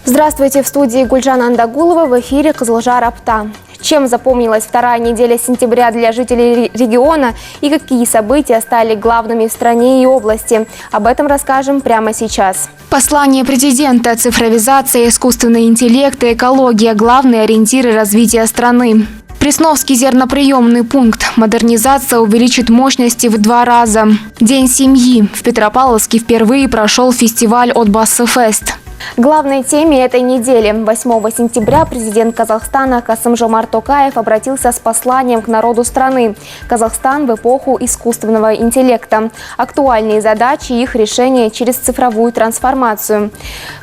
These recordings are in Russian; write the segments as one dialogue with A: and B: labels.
A: Здравствуйте, в студии Гульжана Андагулова, в эфире «Кызылжар Апта». Чем запомнилась вторая неделя сентября для жителей региона и какие события стали главными в стране и области? Об этом расскажем прямо сейчас. Послание президента, цифровизация, искусственный интеллект и экология – главные ориентиры развития страны. Пресновский зерноприемный пункт. Модернизация увеличит мощности в 2 раза. День семьи. В Петропавловске впервые прошел фестиваль «Отбасы-фест». Главной теме этой недели. 8 сентября президент Казахстана Касым-Жомарт Токаев обратился с посланием к народу страны. Казахстан в эпоху искусственного интеллекта. Актуальные задачи и их решения через цифровую трансформацию.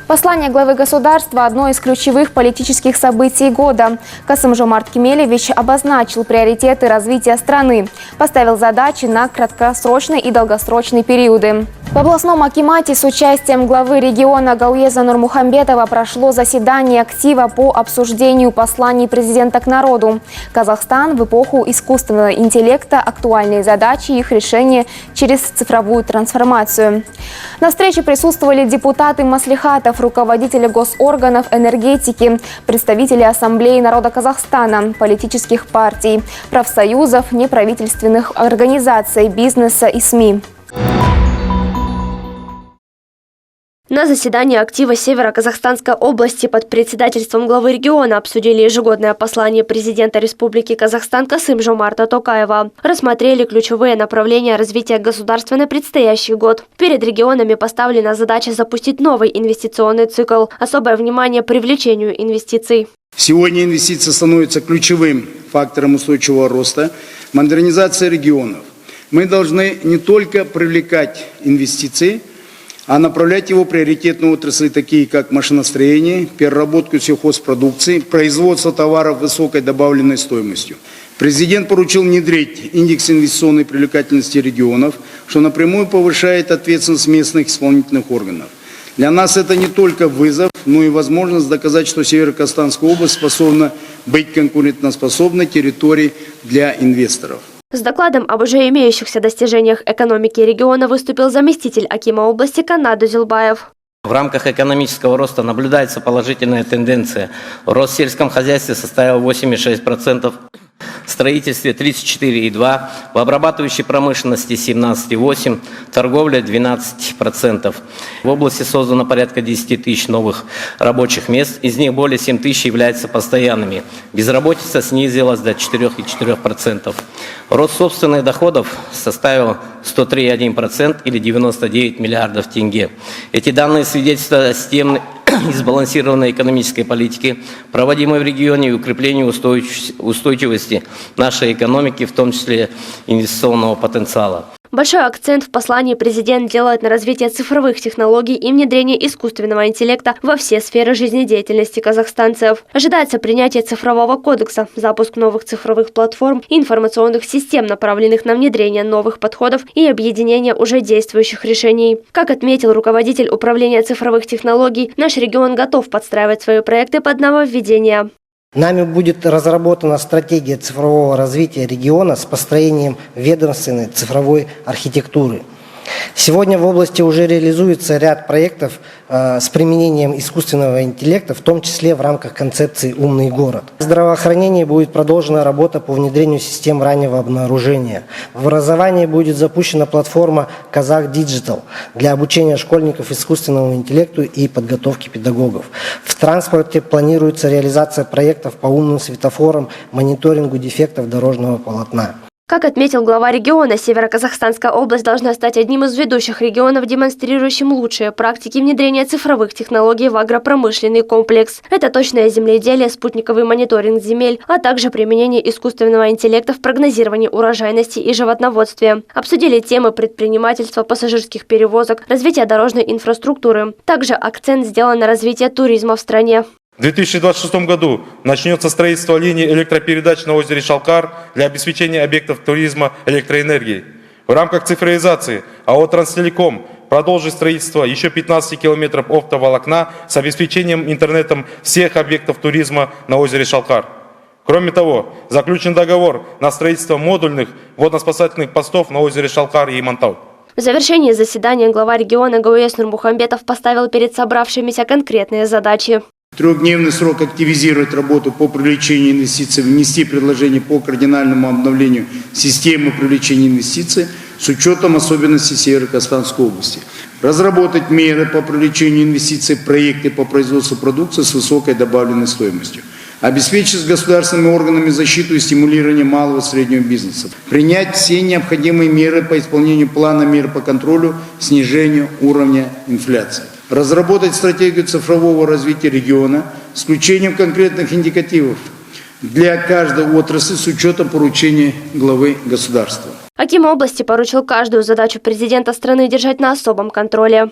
A: Послание главы государства – одно из ключевых политических событий года. Касым-Жомарт Кемелевич обозначил приоритеты развития страны, поставил задачи на краткосрочный и долгосрочный периоды. В областном акимате с участием главы региона Гауеза Нурмухамбетова прошло заседание актива по обсуждению посланий президента к народу. Казахстан в эпоху искусственного интеллекта, актуальные задачи и их решения через цифровую трансформацию. На встрече присутствовали депутаты маслихатов, руководители госорганов энергетики, представители Ассамблеи народа Казахстана, политических партий, профсоюзов, неправительственных организаций, бизнеса и СМИ.
B: На заседании актива Северо-Казахстанской области под председательством главы региона обсудили ежегодное послание президента Республики Казахстан Касым-Жомарта Токаева. Рассмотрели ключевые направления развития государства на предстоящий год. Перед регионами поставлена задача запустить новый инвестиционный цикл. Особое внимание привлечению инвестиций.
C: Сегодня инвестиции становятся ключевым фактором устойчивого роста, модернизации регионов. Мы должны не только привлекать инвестиции, а направлять его в приоритетные отрасли, такие как машиностроение, переработку сельхозпродукции, производство товаров высокой добавленной стоимостью. Президент поручил внедрить индекс инвестиционной привлекательности регионов, что напрямую повышает ответственность местных исполнительных органов. Для нас это не только вызов, но и возможность доказать, что Северо-Казахстанская область способна быть конкурентоспособной территорией для инвесторов.
B: С докладом об уже имеющихся достижениях экономики региона выступил заместитель акима области Канат Зилбаев.
D: В рамках экономического роста наблюдается положительная тенденция. Рост в сельском хозяйстве составил 8,6%, в строительстве 34,2%, в обрабатывающей промышленности 17,8%, торговля 12%. В области создано порядка 10 тысяч новых рабочих мест, из них более 7 тысяч являются постоянными. Безработица снизилась до 4,4%. Рост собственных доходов составил 103,1% или 99 миллиардов тенге. Эти данные свидетельствуют о системной и сбалансированной экономической политике, проводимой в регионе, и укреплению устойчивости нашей экономики, в том числе инвестиционного потенциала.
B: Большой акцент в послании президент делает на развитие цифровых технологий и внедрение искусственного интеллекта во все сферы жизнедеятельности казахстанцев. Ожидается принятие цифрового кодекса, запуск новых цифровых платформ и информационных систем, направленных на внедрение новых подходов и объединение уже действующих решений. Как отметил руководитель управления цифровых технологий, наш регион готов подстраивать свои проекты под нововведения.
E: Нами будет разработана стратегия цифрового развития региона с построением ведомственной цифровой архитектуры. Сегодня в области уже реализуется ряд проектов с применением искусственного интеллекта, в том числе в рамках концепции «Умный город». В здравоохранении будет продолжена работа по внедрению систем раннего обнаружения. В образовании будет запущена платформа «Казах Диджитал» для обучения школьников искусственному интеллекту и подготовки педагогов. В транспорте планируется реализация проектов по умным светофорам, мониторингу дефектов дорожного полотна.
B: Как отметил глава региона, Северо-Казахстанская область должна стать одним из ведущих регионов, демонстрирующим лучшие практики внедрения цифровых технологий в агропромышленный комплекс. Это точное земледелие, спутниковый мониторинг земель, а также применение искусственного интеллекта в прогнозировании урожайности и животноводстве. Обсудили темы предпринимательства, пассажирских перевозок, развития дорожной инфраструктуры. Также акцент сделан на развитие туризма в стране.
F: В 2026 году начнется строительство линии электропередач на озере Шалкар для обеспечения объектов туризма электроэнергией. В рамках цифровизации АО «Транстелеком» продолжит строительство еще 15 километров оптоволокна с обеспечением интернетом всех объектов туризма на озере Шалкар. Кроме того, заключен договор на строительство модульных водно-спасательных постов на озере Шалкар и Имантау.
B: В завершении заседания глава региона Гауес Нурмухамбетов поставил перед собравшимися конкретные задачи.
C: Трехдневный срок активизировать работу по привлечению инвестиций, внести предложение по кардинальному обновлению системы привлечения инвестиций с учетом особенностей Северо-Казахстанской области. Разработать меры по привлечению инвестиций в проекты по производству продукции с высокой добавленной стоимостью. Обеспечить с государственными органами защиту и стимулирование малого и среднего бизнеса. Принять все необходимые меры по исполнению плана мер по контролю, снижению уровня инфляции. Разработать стратегию цифрового развития региона с включением конкретных индикативов для каждой отрасли с учетом поручений главы государства.
B: Аким области поручил каждую задачу президента страны держать на особом контроле.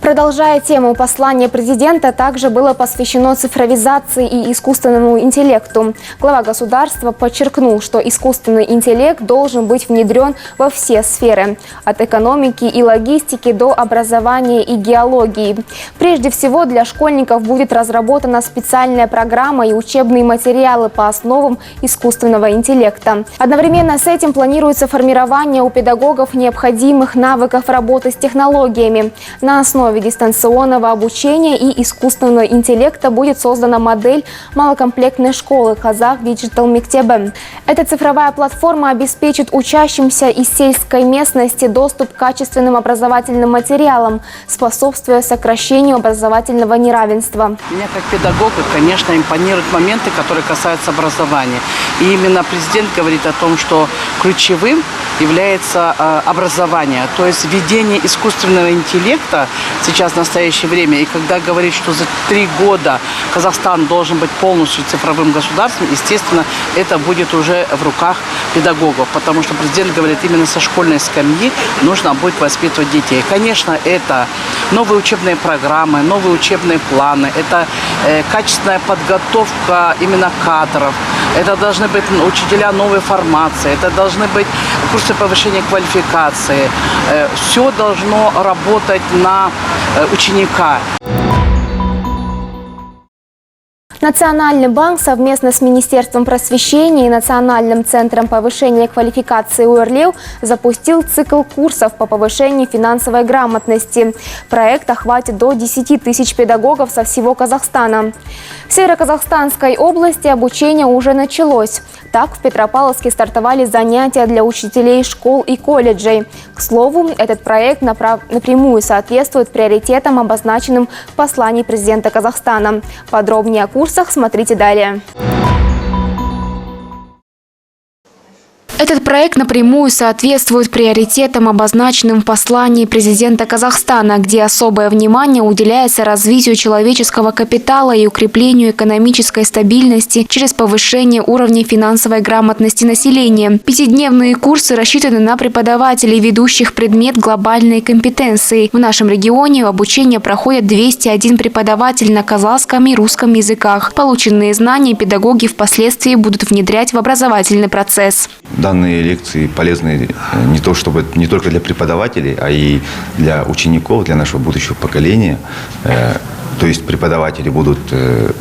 A: Продолжая тему, послание президента также было посвящено цифровизации и искусственному интеллекту. Глава государства подчеркнул, что искусственный интеллект должен быть внедрен во все сферы, от экономики и логистики до образования и геологии. Прежде всего, для школьников будет разработана специальная программа и учебные материалы по основам искусственного интеллекта. Одновременно с этим планируется формирование у педагогов необходимых навыков работы с технологиями. На основе дистанционного обучения и искусственного интеллекта будет создана модель малокомплектной школы «Казах Диджитал Мектебе». Эта цифровая платформа обеспечит учащимся из сельской местности доступ к качественным образовательным материалам, способствуя сокращению образовательного неравенства.
G: Меня как педагога, конечно, импонируют моменты, которые касаются образования. И именно президент говорит о том, что ключевым является образование, то есть введение искусственного интеллекта сейчас в настоящее время. И когда говорит, что за 3 года Казахстан должен быть полностью цифровым государством, естественно, это будет уже в руках педагогов, потому что президент говорит, именно со школьной скамьи нужно будет воспитывать детей. Конечно, это новые учебные программы, новые учебные планы, это качественная подготовка именно кадров, это должны быть учителя новой формации, это должны быть курсы повышения квалификации. Все должно работать на ученика.
A: Национальный банк совместно с Министерством просвещения и Национальным центром повышения квалификации УРЛЕУ запустил цикл курсов по повышению финансовой грамотности. Проект охватит до 10 тысяч педагогов со всего Казахстана. В Северо-Казахстанской области обучение уже началось. Так, в Петропавловске стартовали занятия для учителей школ и колледжей. К слову, этот проект напрямую соответствует приоритетам, обозначенным в послании президента Казахстана. Подробнее о курсах смотрите далее. Этот проект напрямую соответствует приоритетам, обозначенным в послании президента Казахстана, где особое внимание уделяется развитию человеческого капитала и укреплению экономической стабильности через повышение уровня финансовой грамотности населения. 5-дневные курсы рассчитаны на преподавателей, ведущих предмет глобальной компетенции. В нашем регионе обучение проходит 201 преподаватель на казахском и русском языках. Полученные знания педагоги впоследствии будут внедрять в образовательный процесс.
H: Данные лекции полезны не только для преподавателей, а и для учеников, для нашего будущего поколения. То есть преподаватели будут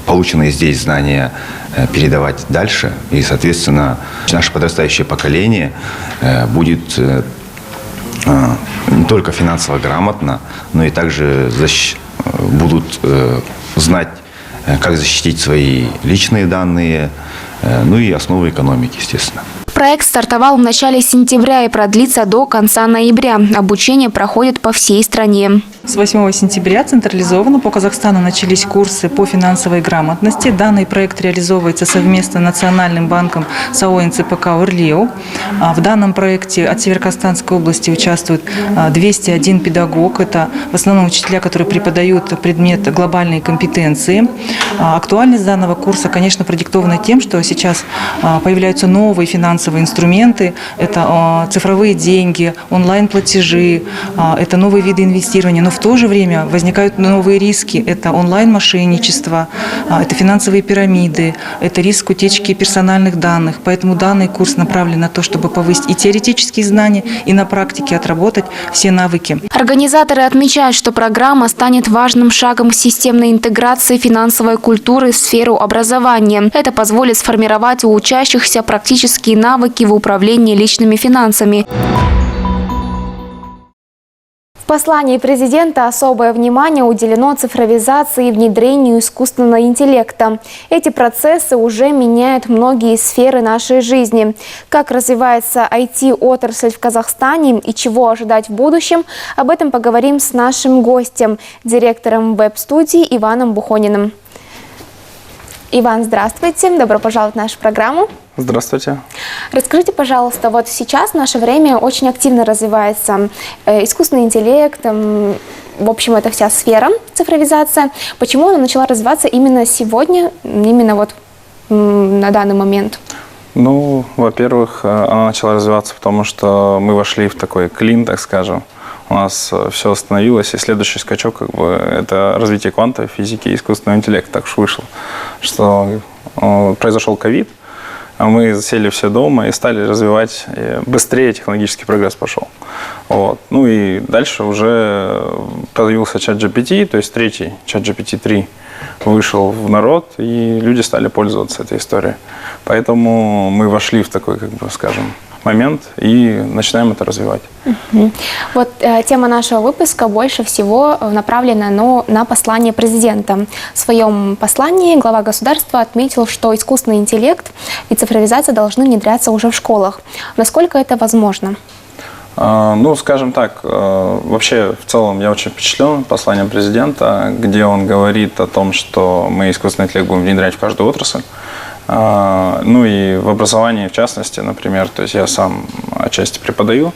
H: полученные здесь знания передавать дальше. И, соответственно, наше подрастающее поколение будет не только финансово грамотно, но и также будут знать, как защитить свои личные данные, ну и основы экономики, естественно.
A: Проект стартовал в начале сентября и продлится до конца ноября. Обучение проходит по всей стране.
I: С 8 сентября централизованно по Казахстану начались курсы по финансовой грамотности. Данный проект реализовывается совместно с Национальным банком САО НЦПК УРЛЕУ. В данном проекте от Северо-Казахстанской области участвует 201 педагог. Это в основном учителя, которые преподают предмет глобальной компетенции. Актуальность данного курса, конечно, продиктована тем, что сейчас появляются новые финансовые инструменты. Это цифровые деньги, онлайн-платежи, это новые виды инвестирования. Но в то же время возникают новые риски. Это онлайн-мошенничество, это финансовые пирамиды, это риск утечки персональных данных. Поэтому данный курс направлен на то, чтобы повысить и теоретические знания, и на практике отработать все навыки.
A: Организаторы отмечают, что программа станет важным шагом к системной интеграции финансовой культуры в сферу образования. Это позволит сформировать у учащихся практические навыки в управлении личными финансами. В послании президента особое внимание уделено цифровизации и внедрению искусственного интеллекта. Эти процессы уже меняют многие сферы нашей жизни. Как развивается IT-отрасль в Казахстане и чего ожидать в будущем, об этом поговорим с нашим гостем, директором веб-студии Иваном Бухониным. Иван, здравствуйте. Добро пожаловать в нашу программу.
J: Здравствуйте.
A: Расскажите, пожалуйста, вот сейчас в наше время очень активно развивается искусственный интеллект, в общем, это вся сфера цифровизация. Почему она начала развиваться именно сегодня, именно вот на данный момент?
J: Ну, во-первых, она начала развиваться, потому что мы вошли в такой клин, так скажем. У нас все остановилось, и следующий скачок, это развитие квантовой физики и искусственного интеллекта. Так уж вышло, что произошел ковид, а мы засели все дома и стали развивать, и быстрее технологический прогресс пошел. Вот. Ну и дальше уже появился чат GPT, то есть третий чат GPT-3 вышел в народ, и люди стали пользоваться этой историей. Поэтому мы вошли в такой, скажем, момент и начинаем это развивать.
A: Вот тема нашего выпуска больше всего направлена на послание президента. В своем послании глава государства отметил, что искусственный интеллект и цифровизация должны внедряться уже в школах. Насколько это возможно?
J: Ну, скажем так, вообще в целом я очень впечатлен посланием президента, где он говорит о том, что мы искусственный интеллект будем внедрять в каждую отрасль. Ну и в образовании, в частности, например, то есть я сам отчасти преподавал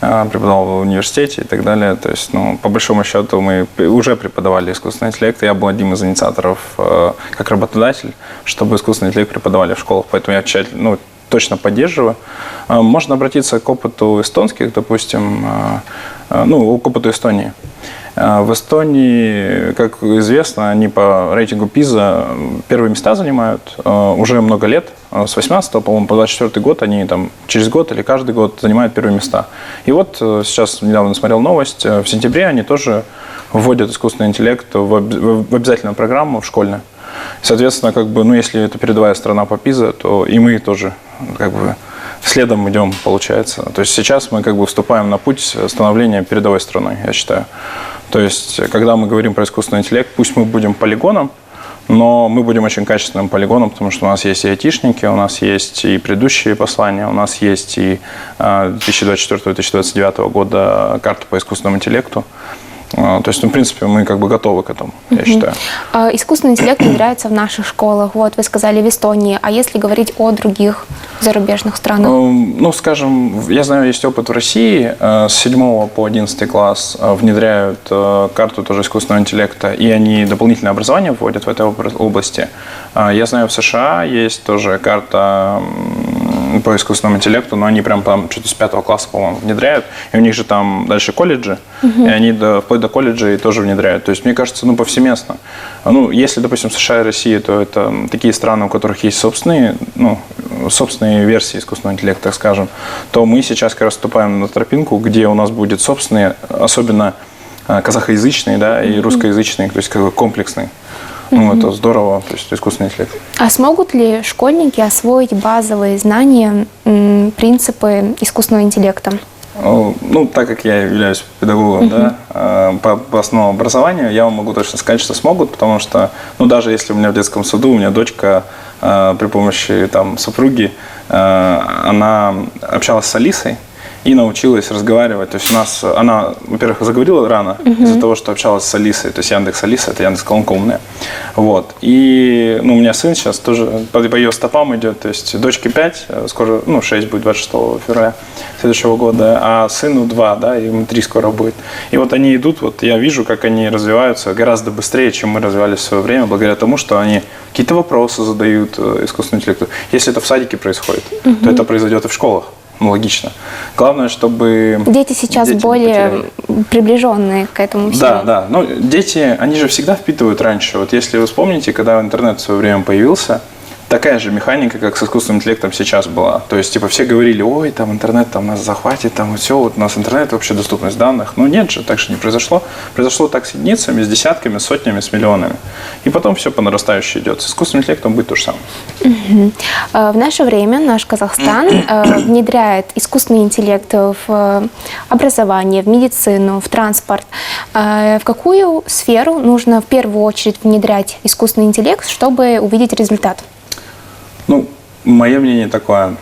J: в университете и так далее. То есть, ну, по большому счету мы уже преподавали искусственный интеллект. Я был одним из инициаторов, как работодатель, чтобы искусственный интеллект преподавали в школах. Поэтому я точно поддерживаю. Можно обратиться к опыту эстонских, допустим, к опыту Эстонии. В Эстонии, как известно, они по рейтингу ПИЗа первые места занимают уже много лет. С 18-го, по-моему, по 24-й год они там через год или каждый год занимают первые места. И вот сейчас недавно смотрел новость, в сентябре они тоже вводят искусственный интеллект в обязательную программу в школьную. Соответственно, если это передовая страна по ПИЗа, то и мы тоже следом идем, получается. То есть сейчас мы вступаем на путь становления передовой страной, я считаю. То есть, когда мы говорим про искусственный интеллект, пусть мы будем полигоном, но мы будем очень качественным полигоном, потому что у нас есть и айтишники, у нас есть и предыдущие послания, у нас есть и 2024-2029 года карта по искусственному интеллекту. То есть, в принципе, мы готовы к этому, я считаю.
A: Искусственный интеллект внедряется в наших школах, вот вы сказали в Эстонии. А если говорить о других зарубежных странах?
J: Ну, скажем, я знаю, есть опыт в России. С 7 по 11 класс внедряют карту тоже искусственного интеллекта, и они дополнительное образование вводят в этой области. Я знаю, в США есть тоже карта по искусственному интеллекту, но они прям там что-то с 5 класса, по-моему, внедряют. И у них же там дальше колледжи, и они вплоть до колледжей тоже внедряют. То есть, мне кажется, повсеместно. Если, допустим, США и Россия, то это такие страны, у которых есть собственные версии искусственного интеллекта, так скажем, то мы сейчас как раз вступаем на тропинку, где у нас будет собственные, особенно казахоязычные, да, и русскоязычные, то есть комплексные. Это здорово, то есть искусственный интеллект. А
A: смогут ли школьники освоить базовые знания, принципы искусственного интеллекта?
J: Так как я являюсь педагогом, по основному образованию, я вам могу точно сказать, что смогут, потому что, даже если у меня в детском саду, у меня дочка при помощи супруги, она общалась с Алисой и научилась разговаривать. То есть она, во-первых, заговорила рано из-за того, что общалась с Алисой. То есть Яндекс Алиса, это Яндекс.Колонка умная. Вот. И у меня сын сейчас тоже по ее стопам идет. То есть дочке 5, скоро, 6 будет 26 февраля следующего года, а сыну 2, да, и ему 3 скоро будет. И вот они идут, я вижу, как они развиваются гораздо быстрее, чем мы развивались в свое время, благодаря тому, что они какие-то вопросы задают искусственному интеллекту. Если это в садике происходит, то это произойдет и в школах. Логично. Главное, чтобы...
A: Дети сейчас более приближенные к этому всему.
J: Да. Но дети, они же всегда впитывают раньше. Вот если вы вспомните, когда интернет в свое время появился, такая же механика, как с искусственным интеллектом сейчас была. То есть, типа, все говорили, ой, там интернет там нас захватит, там все, вот у нас интернет, вообще доступность данных. Но нет же, так же не произошло. Произошло так с единицами, с десятками, с сотнями, с миллионами. И потом все по нарастающей идет. С искусственным интеллектом будет то же самое.
A: В наше время наш Казахстан внедряет искусственный интеллект в образование, в медицину, в транспорт. В какую сферу нужно в первую очередь внедрять искусственный интеллект, чтобы увидеть результат?
J: Ну, мое мнение такое.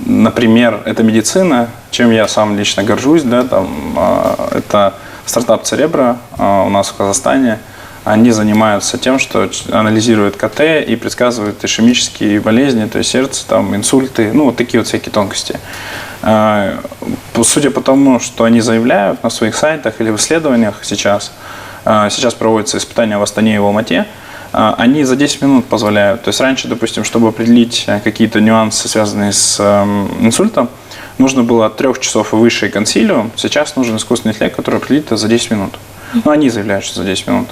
J: Например, это медицина, чем я сам лично горжусь, да, там, это стартап Церебро у нас в Казахстане. Они занимаются тем, что анализируют КТ и предсказывают ишемические болезни, то есть сердце, там, инсульты, ну, вот такие вот всякие тонкости. Судя по тому, что они заявляют на своих сайтах или в исследованиях сейчас проводятся испытания в Астане и в Алмате, они за 10 минут позволяют. То есть раньше, допустим, чтобы определить какие-то нюансы, связанные с инсультом, нужно было от 3 часов и выше консилиум. Сейчас нужен искусственный интеллект, который определит это за 10 минут. Ну, они заявляют, что за 10 минут.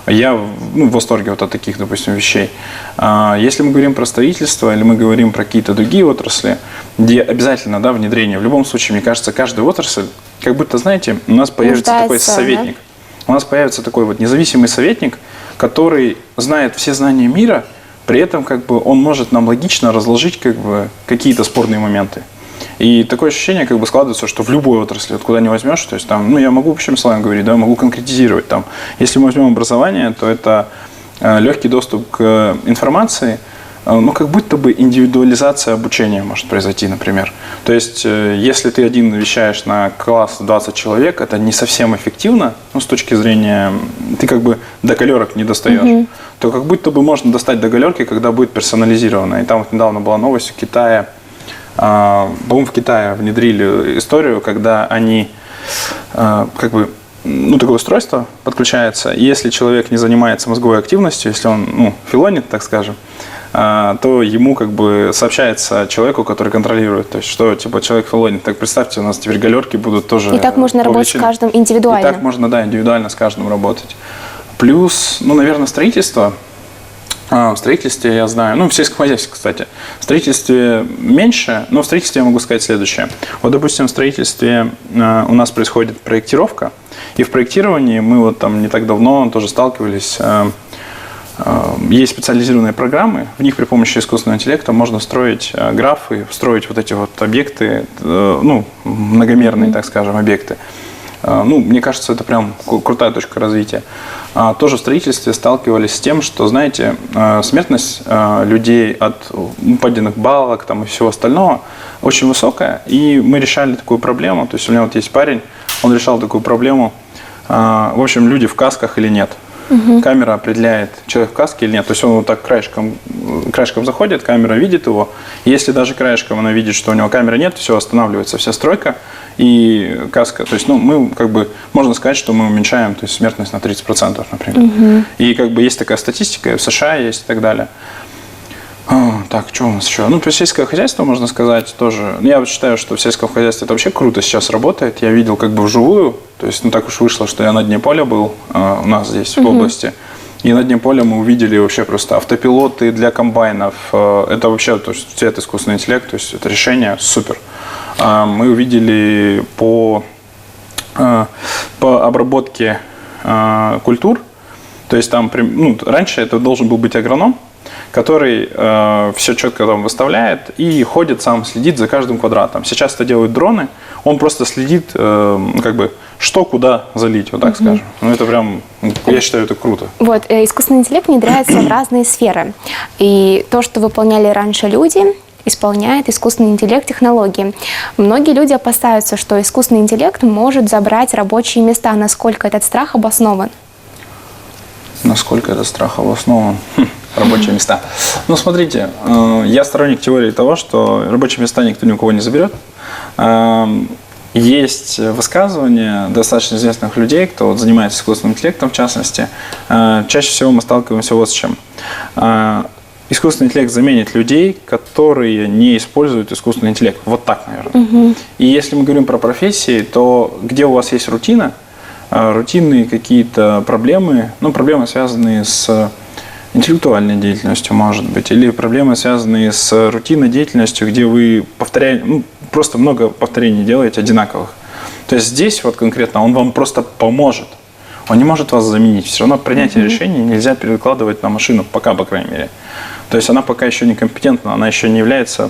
J: Я в восторге вот от таких, допустим, вещей. Если мы говорим про строительство или мы говорим про какие-то другие отрасли, где обязательно, да, внедрение, в любом случае, мне кажется, каждая отрасль, как будто, знаете, у нас появится такой советник. Да? У нас появится такой вот независимый советник, который знает все знания мира, при этом как бы он может нам логично разложить как бы какие-то спорные моменты. И такое ощущение как бы складывается, что в любой отрасли, вот куда не возьмешь, то есть там, ну я могу общими словами говорить, да, могу конкретизировать там. Если мы возьмем образование, то это легкий доступ к информации, ну как будто бы индивидуализация обучения может произойти, например. То есть если ты один вещаешь на класс 20 человек, это не совсем эффективно, ну с точки зрения, ты как бы до галерок не достаешь, то как будто бы можно достать до галерки, когда будет персонализировано. И там вот недавно была новость в Китае. По-моему, в Китае внедрили историю, когда они как бы, ну, такое устройство подключается, и если человек не занимается мозговой активностью, если он, ну, филонит, так скажем, то ему как бы сообщается человеку, который контролирует, то есть что типа человек филонит. Так представьте, у нас теперь галерки будут тоже. И
A: так можно работать с каждым индивидуально.
J: И так можно, да, индивидуально с каждым работать. Плюс, ну, наверное, строительство. В строительстве я знаю, ну, в сельском хозяйстве, кстати, в строительстве меньше, но в строительстве я могу сказать следующее. Вот, допустим, в строительстве у нас происходит проектировка, и в проектировании мы вот там не так давно тоже сталкивались, есть специализированные программы, в них при помощи искусственного интеллекта можно строить графы, строить вот эти вот объекты, ну, многомерные, так скажем, объекты. Ну, мне кажется, это прям крутая точка развития. Тоже в строительстве сталкивались с тем, что, знаете, смертность людей от упаденных балок там, и всего остального очень высокая. И мы решали такую проблему. То есть у меня вот есть парень, он решал такую проблему. В общем, люди в касках или нет. Камера определяет, человек в каске или нет. То есть он вот так краешком заходит, камера видит его. Если даже краешком она видит, что у него камеры нет, все, останавливается вся стройка и каска. То есть, ну, мы как бы, можно сказать, что мы уменьшаем, то есть, смертность на 30%, например. И как бы есть такая статистика, в США есть и так далее. Так, что у нас еще? Ну, про сельское хозяйство можно сказать тоже. Я вот считаю, что в сельском хозяйстве это вообще круто сейчас работает. Я видел как бы вживую. То есть, ну, так уж вышло, что я на дне поля был у нас здесь, в области. И на дне поля мы увидели вообще просто автопилоты для комбайнов. Это вообще, то есть, это искусственный интеллект, то есть, это решение супер. Мы увидели по обработке культур. То есть, там, ну, раньше это должен был быть агроном, который все четко там выставляет и ходит сам, следит за каждым квадратом. Сейчас это делают дроны, он просто следит, как бы, что куда залить, вот так скажем. Ну, это прям, я считаю, это круто. Вот,
A: искусственный интеллект внедряется в разные сферы. И то, что выполняли раньше люди, исполняет искусственный интеллект технологии. Многие люди опасаются, что искусственный интеллект может забрать рабочие места. Насколько этот страх обоснован?
J: Насколько этот страх обоснован? Рабочие места. Ну, смотрите, я сторонник теории того, что рабочие места никто ни у кого не заберет. Есть высказывания достаточно известных людей, кто вот занимается искусственным интеллектом, в частности. Чаще всего мы сталкиваемся вот с чем. Искусственный интеллект заменит людей, которые не используют искусственный интеллект. Вот так, наверное. И если мы говорим про профессии, то где у вас есть рутина, рутинные какие-то проблемы, ну, проблемы, связанные с интеллектуальной деятельностью, может быть, или проблемы, связанные с рутинной деятельностью, где вы повторяете, просто много повторений делаете одинаковых. То есть здесь вот конкретно он вам просто поможет. Он не может вас заменить. Все равно принятие решений нельзя перекладывать на машину, пока, по крайней мере. То есть она пока еще не компетентна, она еще не является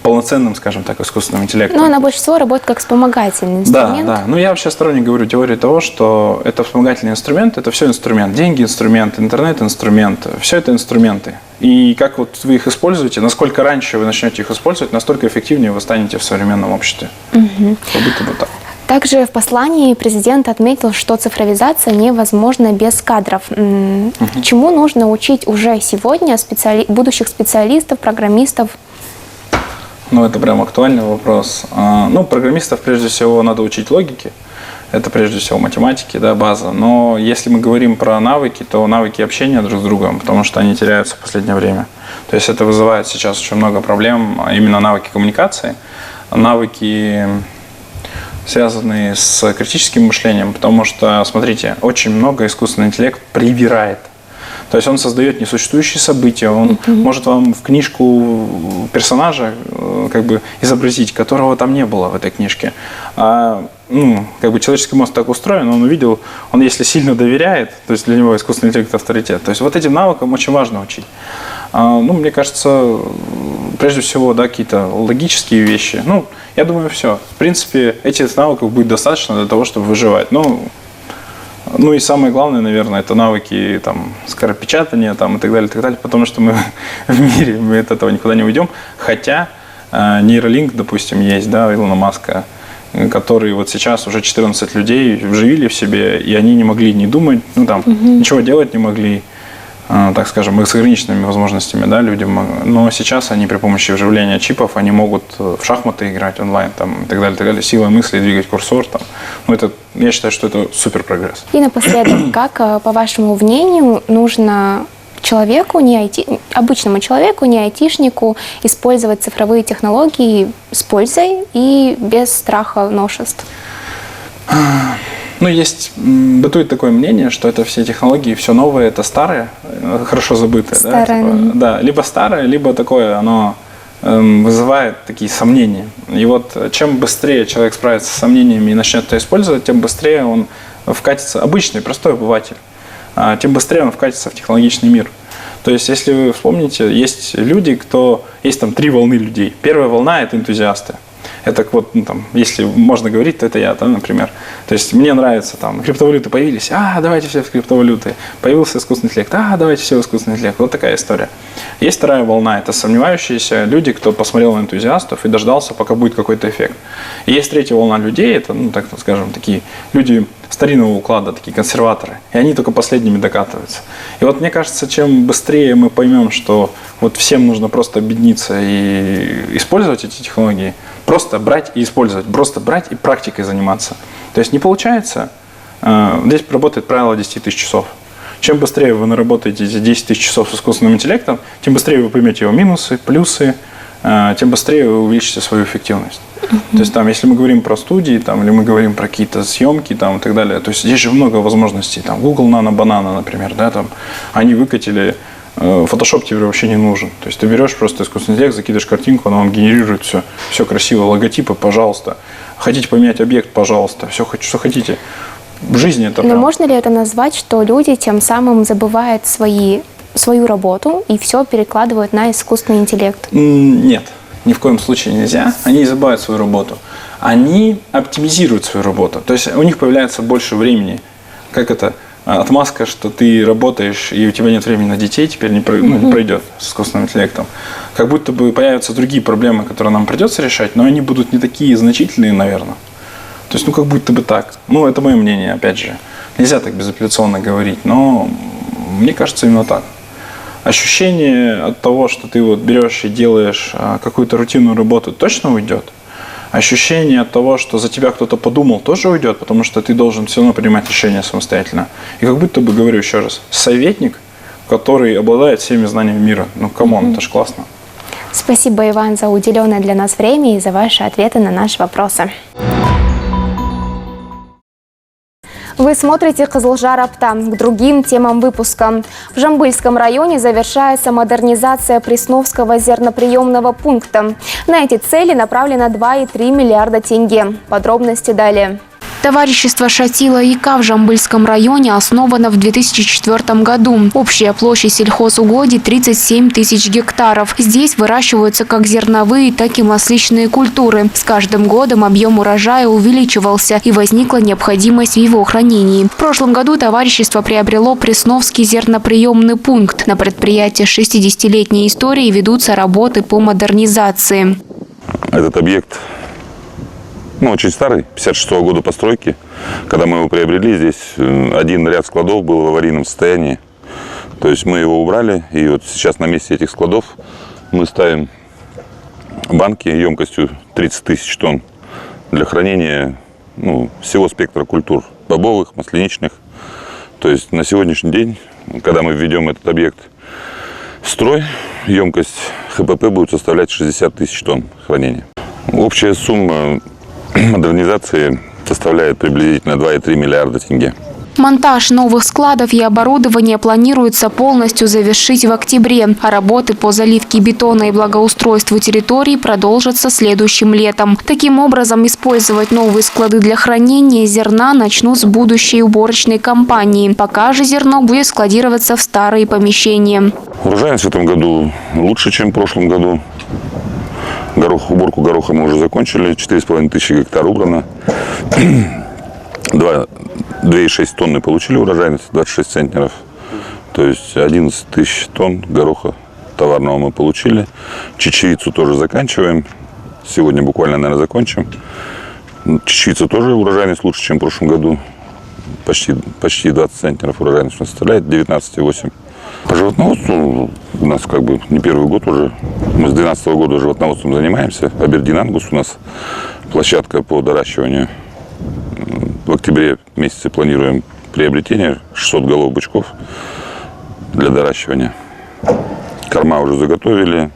J: полноценным, скажем так, искусственным интеллектом.
A: Но она больше всего работает как вспомогательный инструмент.
J: Да. Ну, я вообще сторонник, говорю, теории того, что это вспомогательный инструмент, это все инструмент. Деньги – инструмент, интернет – инструмент. Все это инструменты. И как вот вы их используете, насколько раньше вы начнете их использовать, настолько эффективнее вы станете в современном обществе. Как будто бы так.
A: Также в послании президент отметил, что цифровизация невозможна без кадров. Чему нужно учить уже сегодня будущих специалистов, программистов?
J: Ну, это прям актуальный вопрос. Ну, программистов, прежде всего, надо учить логике. Это, прежде всего, математики, да, база. Но если мы говорим про навыки, то навыки общения друг с другом, потому что они теряются в последнее время. То есть это вызывает сейчас очень много проблем, именно навыки коммуникации, навыки, связанные с критическим мышлением, потому что, смотрите, очень много искусственный интеллект привирает. То есть он создает несуществующие события, он может вам в книжку персонажа как бы изобразить, которого там не было в этой книжке. Как бы человеческий мозг так устроен, он увидел, он если сильно доверяет, то есть для него искусственный интеллект авторитет. То есть вот этим навыкам очень важно учить. Мне кажется, прежде всего, да, какие-то логические вещи. Я думаю, все. В принципе, этих навыков будет достаточно для того, чтобы выживать. Ну и самое главное, наверное, это навыки скоропечатания и так далее, потому что мы в мире, мы от этого никуда не уйдем. Хотя нейролинк, допустим, есть, да, Илона Маска, который вот сейчас уже 14 людей вживили в себе, и они не могли не думать, ничего делать не могли, так скажем, с ограниченными возможностями, да, людям. Но сейчас они при помощи вживления чипов, они могут в шахматы играть онлайн, и так далее, силой мысли двигать курсор. Я считаю, что это супер прогресс.
A: И напоследок, как, по вашему мнению, нужно человеку, обычному человеку, не айтишнику, использовать цифровые технологии с пользой и без страха новшеств?
J: Бытует такое мнение, что это все технологии, все новое, это старое, хорошо забытое.
A: Старое.
J: Да, либо старое, либо такое, оно вызывает такие сомнения. И вот чем быстрее человек справится с сомнениями и начнет это использовать, тем быстрее он вкатится, обычный, простой обыватель, тем быстрее он вкатится в технологичный мир. То есть, если вы вспомните, есть люди, есть там 3 волны людей. Первая волна – это энтузиасты. Это вот, если можно говорить, то это я, например. То есть мне нравится, криптовалюты появились, давайте все в криптовалюты. Появился искусственный интеллект, давайте все в искусственный интеллект. Вот такая история. Есть вторая волна, это сомневающиеся люди, кто посмотрел на энтузиастов и дождался, пока будет какой-то эффект. И есть третья волна людей, это, так скажем, такие люди старинного уклада, такие консерваторы. И они только последними докатываются. И вот мне кажется, чем быстрее мы поймем, что вот всем нужно просто объединиться и использовать эти технологии, просто брать и использовать, просто брать и практикой заниматься. То есть не получается, здесь работает правило 10 тысяч часов. Чем быстрее вы наработаете эти 10 тысяч часов с искусственным интеллектом, тем быстрее вы поймете его минусы, плюсы, тем быстрее вы увеличите свою эффективность. То есть если мы говорим про студии, или мы говорим про какие-то съемки и так далее, то есть здесь же много возможностей. Google Nano Banana, например, они выкатили, Photoshop тебе вообще не нужен. То есть ты берешь просто искусственный интеллект, закидываешь картинку, он вам генерирует все красиво, логотипы, пожалуйста. Хотите поменять объект, пожалуйста, все, что хотите. В жизни это
A: Но можно ли это назвать, что люди тем самым забывают свою работу и все перекладывают на искусственный интеллект?
J: Нет, ни в коем случае нельзя. Они не забывают свою работу. Они оптимизируют свою работу. То есть у них появляется больше времени. Как это? Отмазка, что ты работаешь, и у тебя нет времени на детей, теперь не пройдет с искусственным интеллектом. Как будто бы появятся другие проблемы, которые нам придется решать, но они будут не такие значительные, наверное. То есть, как будто бы так. Это мое мнение, опять же. Нельзя так безапелляционно говорить, но мне кажется именно так. Ощущение от того, что ты берешь и делаешь какую-то рутинную работу, точно уйдет. Ощущение от того, что за тебя кто-то подумал, тоже уйдет, потому что ты должен все равно принимать решения самостоятельно. И как будто бы, говорю еще раз, советник, который обладает всеми знаниями мира. Камон, это ж классно.
A: Спасибо, Иван, за уделенное для нас время и за ваши ответы на наши вопросы. Вы смотрите «Кызылжар Апта». К другим темам выпуска. В Жамбыльском районе завершается модернизация Пресновского зерноприемного пункта. На эти цели направлено 2,3 миллиарда тенге. Подробности далее.
K: Товарищество «Шатила ЯК» в Жамбыльском районе основано в 2004 году. Общая площадь сельхозугодий – 37 тысяч гектаров. Здесь выращиваются как зерновые, так и масличные культуры. С каждым годом объем урожая увеличивался и возникла необходимость в его хранении. В прошлом году товарищество приобрело Пресновский зерноприемный пункт. На предприятии с 60-летней историей ведутся работы по модернизации.
L: Этот объект очень старый, 56-го года постройки. Когда мы его приобрели, здесь один ряд складов был в аварийном состоянии. То есть мы его убрали, и вот сейчас на месте этих складов мы ставим банки емкостью 30 тысяч тонн для хранения всего спектра культур, бобовых, масляничных. То есть на сегодняшний день, когда мы введем этот объект в строй, емкость ХПП будет составлять 60 тысяч тонн хранения. Общая сумма модернизации составляет приблизительно 2,3 миллиарда тенге.
K: Монтаж новых складов и оборудования планируется полностью завершить в октябре, а работы по заливке бетона и благоустройству территорий продолжатся следующим летом. Таким образом, использовать новые склады для хранения зерна начнут с будущей уборочной кампании. Пока же зерно будет складироваться в старые помещения.
L: Урожайность в этом году лучше, чем в прошлом году. Уборку гороха мы уже закончили, 4,5 тысячи гектар убрано. 2,6 тонны получили урожайность, 26 центнеров. То есть 11 тысяч тонн гороха товарного мы получили. Чечевицу тоже заканчиваем. Сегодня буквально, наверное, закончим. Чечевица тоже урожайность лучше, чем в прошлом году. Почти 20 центнеров урожайность составляет, 19,8. По животноводству у нас не первый год уже. Мы с 2012 года животноводством занимаемся. Абердин Ангус у нас площадка по доращиванию. В октябре месяце планируем приобретение 600 голов бычков для доращивания. Корма уже заготовили,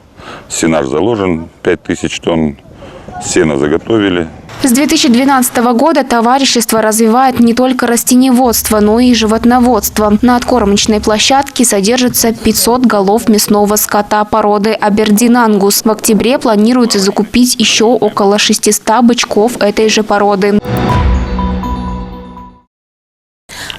L: сенаж заложен, 5000 тонн, сена заготовили.
K: С 2012 года товарищество развивает не только растениеводство, но и животноводство. На откормочной площадке содержится 500 голов мясного скота породы Абердин Ангус. В октябре планируется закупить еще около 600 бычков этой же породы.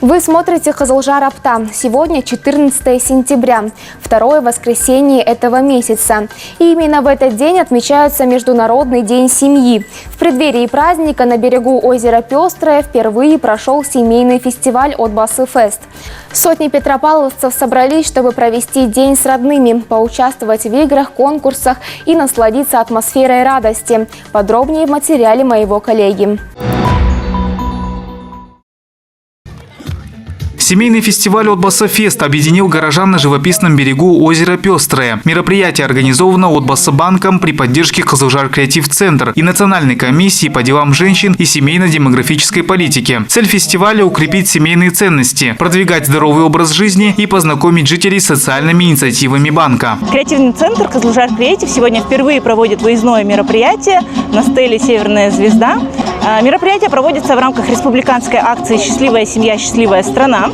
A: Вы смотрите «Кызылжар Апта». Сегодня 14 сентября, второе воскресенье этого месяца. И именно в этот день отмечается Международный день семьи. В преддверии праздника на берегу озера Пестрое впервые прошел семейный фестиваль «Отбасы Фест». Сотни петропавловцев собрались, чтобы провести день с родными, поучаствовать в играх, конкурсах и насладиться атмосферой радости. Подробнее в материале моего коллеги.
M: Семейный фестиваль «Отбасы Фест» объединил горожан на живописном берегу озера Пестрое. Мероприятие организовано Отбасыбанком при поддержке Кызылжар Креатив Центр и Национальной комиссии по делам женщин и семейно-демографической политики. Цель фестиваля – укрепить семейные ценности, продвигать здоровый образ жизни и познакомить жителей с социальными инициативами банка.
N: Креативный центр Кызылжар Креатив сегодня впервые проводит выездное мероприятие на стеле «Северная звезда». Мероприятие проводится в рамках республиканской акции «Счастливая семья, счастливая страна».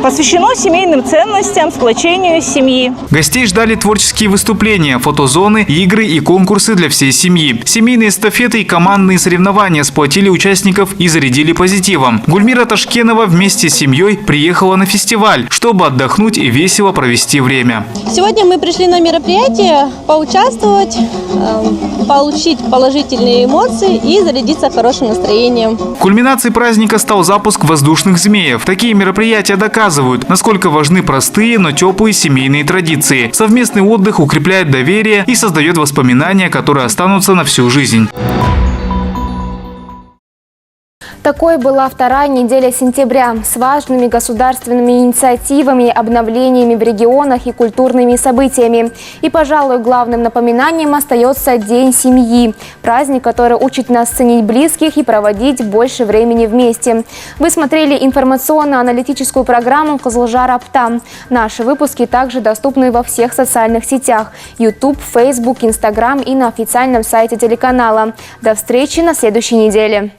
N: Посвящено семейным ценностям, сплочению семьи.
M: Гостей ждали творческие выступления, фотозоны, игры и конкурсы для всей семьи. Семейные эстафеты и командные соревнования сплотили участников и зарядили позитивом. Гульмира Ташкенова вместе с семьей приехала на фестиваль, чтобы отдохнуть и весело провести время.
O: Сегодня мы пришли на мероприятие поучаствовать, получить положительные эмоции и зарядиться хорошим настроением.
M: Кульминацией праздника стал запуск воздушных змеев. Такие мероприятия доказывают, насколько важны простые, но теплые семейные традиции. Совместный отдых укрепляет доверие и создает воспоминания, которые останутся на всю жизнь.
A: Такой была вторая неделя сентября с важными государственными инициативами, обновлениями в регионах и культурными событиями. И, пожалуй, главным напоминанием остается День семьи. Праздник, который учит нас ценить близких и проводить больше времени вместе. Вы смотрели информационно-аналитическую программу «Кызылжар Апта». Наши выпуски также доступны во всех социальных сетях – YouTube, Facebook, Instagram и на официальном сайте телеканала. До встречи на следующей неделе.